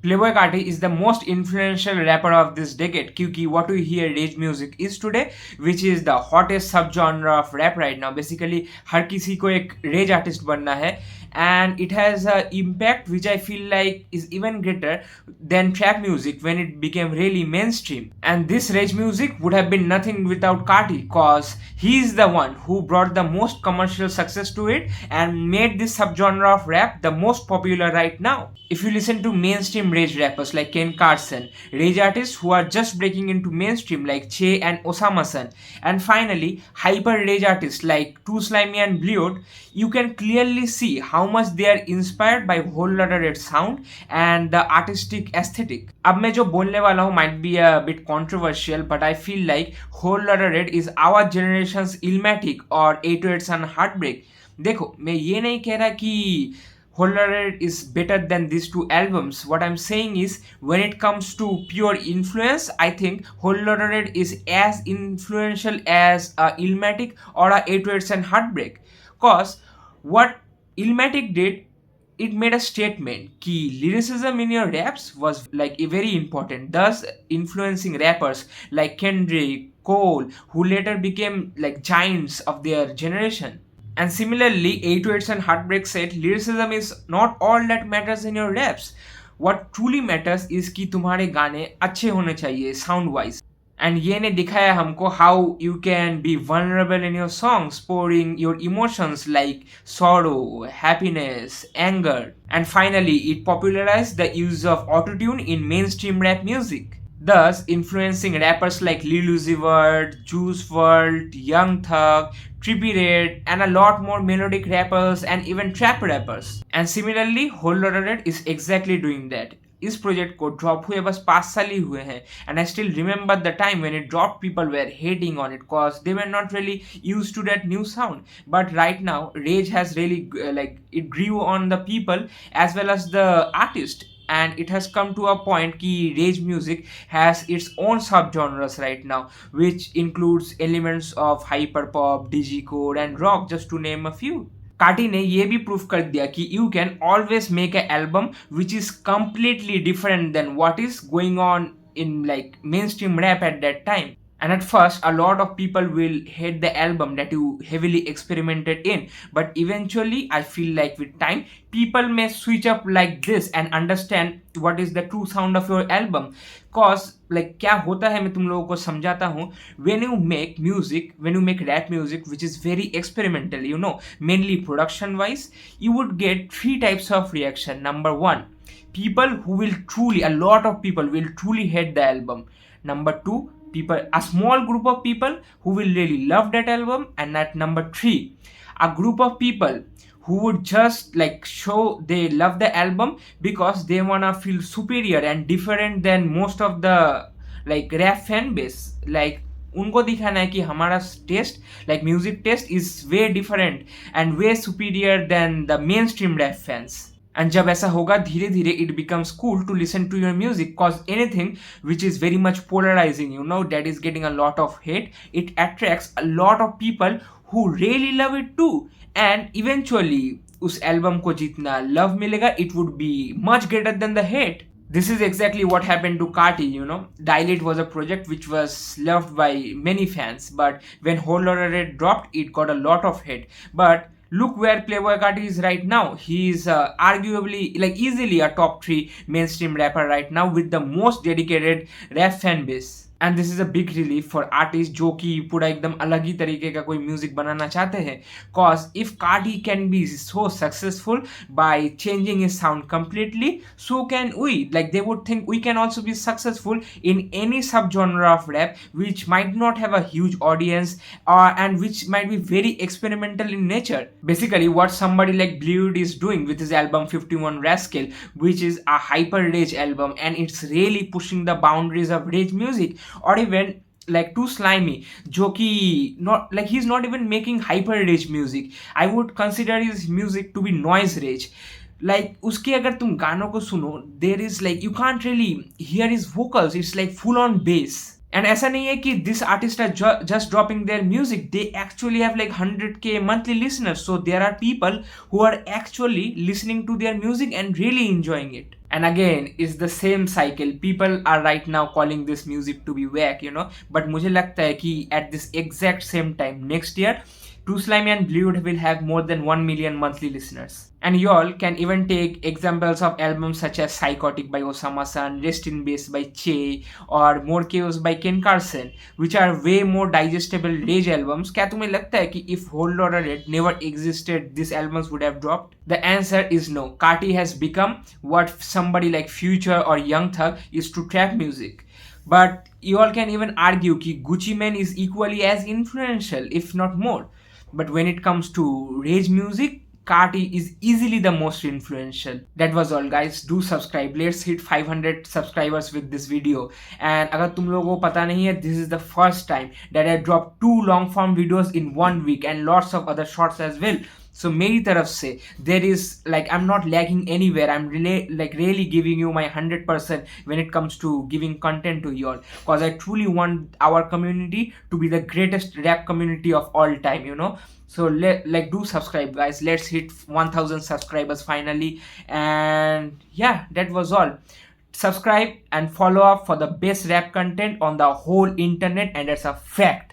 Playboi Carti is the most influential rapper of this decade क्योंकि what we hear rage music is today, which is the hottest subgenre of rap right now. Basically हर किसी को एक rage artist बनना है, and it has a impact which I feel like is even greater than trap music when it became really mainstream. And this rage music would have been nothing without Carti, cause he is the one who brought the most commercial success to it and made this subgenre of rap the most popular right now. If you listen to mainstream rage rappers like Ken Carson, rage artists who are just breaking into mainstream like Che and Osamason, and finally hyper rage artists like Too Slimey and Bleood, you can clearly see how much they are inspired by whole lotta red sound and the artistic aesthetic. अब मैं जो बोलने वाला हूँ might be a bit controversial, but I feel like whole lotta red is our generation's Illmatic or 808s and Heartbreak. देखो मैं ये नहीं कह रहा कि Whole Lotta Red is better than these two albums. What I'm saying is, when it comes to pure influence, I think Whole Lotta Red is as influential as Illmatic or 808s and Heartbreak. Cause what Illmatic did, it made a statement कि lyricism in your raps was like very important, thus influencing rappers like Kendrick, Cole, who later became like giants of their generation. And similarly, 808s and Heartbreak said lyricism is not all that matters in your raps. What truly matters is कि तुम्हारे गाने अच्छे होने चाहिए sound wise. And ये ने दिखाया हमको how you can be vulnerable in your songs, pouring your emotions like sorrow, happiness, anger. And finally, it popularized the use of autotune in mainstream rap music, thus influencing rappers like Lil Uzi Vert, Juice WRLD, Young Thug, Trippie Redd, and a lot more melodic rappers and even trap rappers. And similarly, Whole Lotta Red is exactly doing that. इस project को drop हुए बस 5 साल ही हुए हैं, and I still remember the time when it drop people were hating on it cause they were not really used to that new sound. But right now rage has really like it grew on the people as well as the artist, and it has come to a point ki rage music has its own subgenres right now, which includes elements of hyperpop, digicore and rock, just to name a few. Carti ने ये भी prove कर दिया कि you can always make a album which is completely different than what is going on in like mainstream rap at that time. And at first, a lot of people will hate the album that you heavily experimented in. But eventually, I feel like with time, people may switch up like this and understand what is the true sound of your album. Cause like क्या होता है मैं तुम लोगों को समझाता हूँ. When you make music, when you make rap music, which is very experimental, you know, mainly production wise, you would get 3 types of reaction. Number 1, people who will truly, a lot of people will truly hate the album. Number 2, people, a small group of people who will really love that album. And at number 3, a group of people who would just like show they love the album because they wanna feel superior and different than most of the like rap fan base. Like उनको दिखाना है कि हमारा test, like music taste is way different and way superior than the mainstream rap fans. And जब ऐसा होगा धीरे धीरे it becomes cool to listen to your music, cause anything which is very much polarizing, you know, that is getting a lot of hate, it attracts a lot of people who really love it too. And eventually उस album को जितना love मिलेगा, it would be much greater than the hate. This is exactly what happened to Carti, you know. Dilate was a project which was loved by many fans, but when Whole Lotta Red dropped, it got a lot of hate. But look where Playboi Carti is right now. He is arguably, like easily a top 3 mainstream rapper right now with the most dedicated rap fan base. And this is a big relief for artists जो कि पूरा एकदम अलग ही तरीके का कोई music बनाना चाहते हैं. Cause if Carti can be so successful by changing his sound completely, so can we. Like they would think we can also be successful in any subgenre of rap which might not have a huge audience and which might be very experimental in nature. Basically what somebody like bleood is doing with his album 51 Rascal, which is a hyper rage album, and it's really pushing the boundaries of rage music. Or even like Too Slimey, जो कि not like he's not even making hyper rage music. I would consider his music to be noise rage. Like उसके अगर तुम गानों को सुनो, there is like you can't really hear his vocals. It's like full on bass. And ऐसा नहीं है कि this artist are just dropping their music. They actually have like 100k monthly listeners. So there are people who are actually listening to their music and really enjoying it. And again it's the same cycle. People are right now calling this music to be whack, you know, but मुझे लगता है कि at this exact same time next year True Slimy and Bleood will have more than 1 million monthly listeners. And y'all can even take examples of albums such as Psychotic by Osamason, Rest in Peace by Che, or More Chaos by Ken Carson, which are way more digestible rage albums. क्या तुम्हें लगता है कि if Hold or a Red never existed, these albums would have dropped? The answer is no. Carti has become what somebody like Future or Young Thug is to trap music. But you all can even argue that Gucci Mane is equally as influential, if not more. But when it comes to rage music, Carti is easily the most influential. That was all guys. Do subscribe. Let's hit 500 subscribers with this video. And अगर तुम लोगों को पता नहीं है, this is the first time that I dropped 2 long form videos in 1 week and lots of other shorts as well. So मेरी तरफ से there is like I'm not lagging anywhere. I'm really giving you my 100% when it comes to giving content to you all, because I truly want our community to be the greatest rap community of all time, you know. So do subscribe guys. Let's hit 1000 subscribers finally. And yeah, that was all. Subscribe and follow up for the best rap content on the whole internet, and that's a fact.